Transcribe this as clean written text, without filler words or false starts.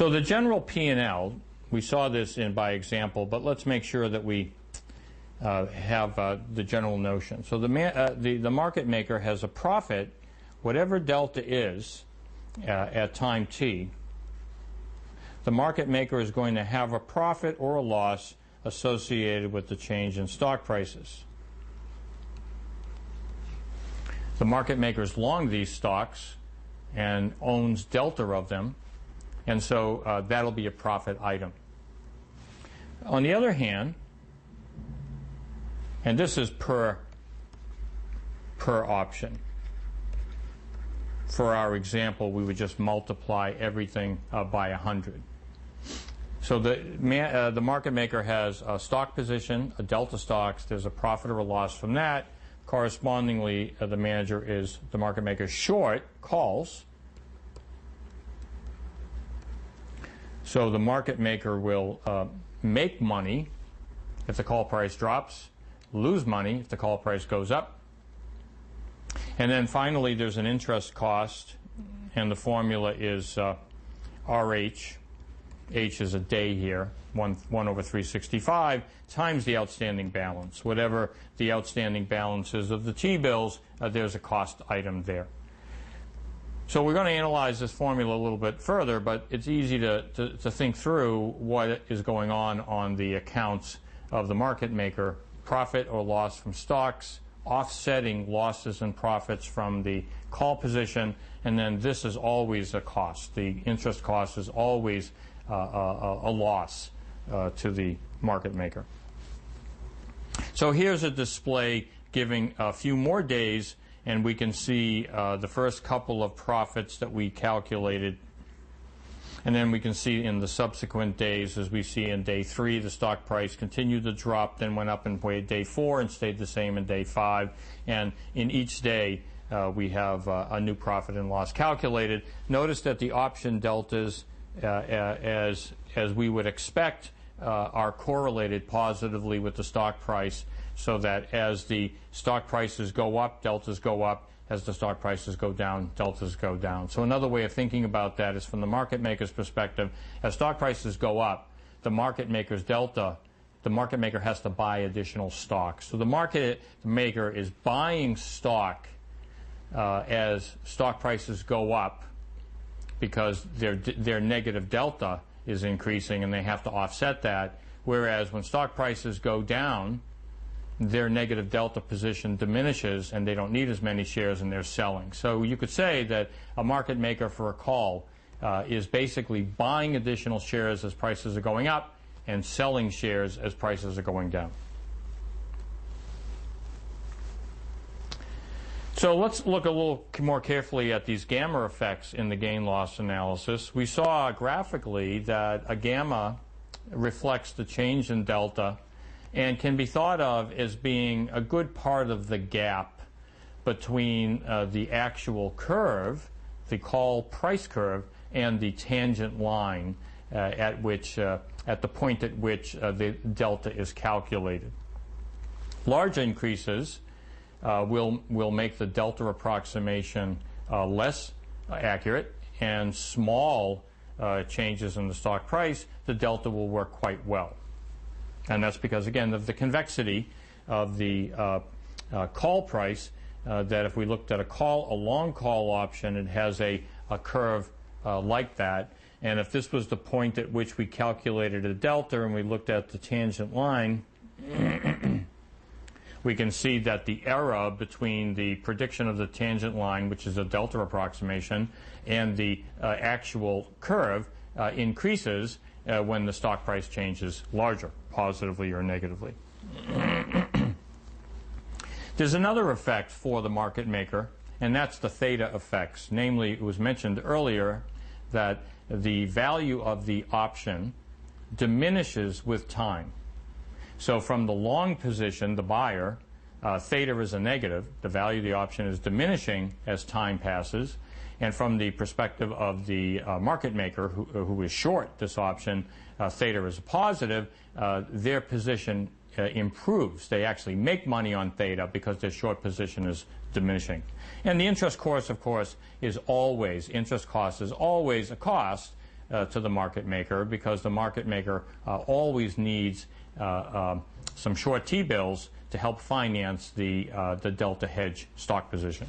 So the general P&L, we saw this by example, but let's make sure that we have the general notion. So the market maker has a profit, whatever delta is at time t. The market maker is going to have a profit or a loss associated with the change in stock prices. The market maker is long these stocks and owns delta of them, and so that'll be a profit item. On the other hand, and this is per option. For our example, we would just multiply everything by 100. So the market maker has a stock position, a delta stocks. There's a profit or a loss from that. Correspondingly, the market maker short calls. So the market maker will make money if the call price drops, lose money if the call price goes up. And then finally, there's an interest cost, and the formula is RH. H is a day here, 1 over 365, times the outstanding balance. Whatever the outstanding balance is of the T-bills, there's a cost item there. So we're going to analyze this formula a little bit further, but it's easy to think through what is going on the accounts of the market maker. Profit or loss from stocks, offsetting losses and profits from the call position, and then this is always a cost. The interest cost is always a loss to the market maker. So here's a display giving a few more days, and we can see the first couple of profits that we calculated, and then we can see in the subsequent days, as we see in day 3, the stock price continued to drop, then went up in day 4 and stayed the same in day 5, and in each day we have a new profit and loss calculated. Notice that the option deltas, as we would expect, are correlated positively with the stock price, so that as the stock prices go up, deltas go up. As the stock prices go down, deltas go down. So another way of thinking about that is from the market maker's perspective. As stock prices go up, the market maker's delta, the market maker has to buy additional stock. So the market maker is buying stock as stock prices go up, because their negative delta is increasing and they have to offset that, whereas when stock prices go down, their negative delta position diminishes and they don't need as many shares and they're selling. So you could say that a market maker for a call is basically buying additional shares as prices are going up and selling shares as prices are going down. So let's look a little more carefully at these gamma effects in the gain-loss analysis. We saw graphically that a gamma reflects the change in delta and can be thought of as being a good part of the gap between the actual curve, the call price curve, and the tangent line at the point at which the delta is calculated. Large increases will make the delta approximation less accurate, and small changes in the stock price, the delta will work quite well. And that's because, again, of the convexity of the call price, that if we looked at a long call option, it has a curve like that. And if this was the point at which we calculated a delta and we looked at the tangent line, we can see that the error between the prediction of the tangent line, which is a delta approximation, and the actual curve increases when the stock price changes larger, positively or negatively. There's another effect for the market maker, and that's the theta effects. Namely, it was mentioned earlier that the value of the option diminishes with time. So from the long position, the buyer, theta is a negative. The value of the option is diminishing as time passes. And from the perspective of the market maker who is short this option, theta is a positive. Their position improves. They actually make money on theta because their short position is diminishing. And the interest cost, of course, is always, interest cost is always a cost, to the market maker, because the market maker always needs some short T-bills to help finance the Delta hedge stock position.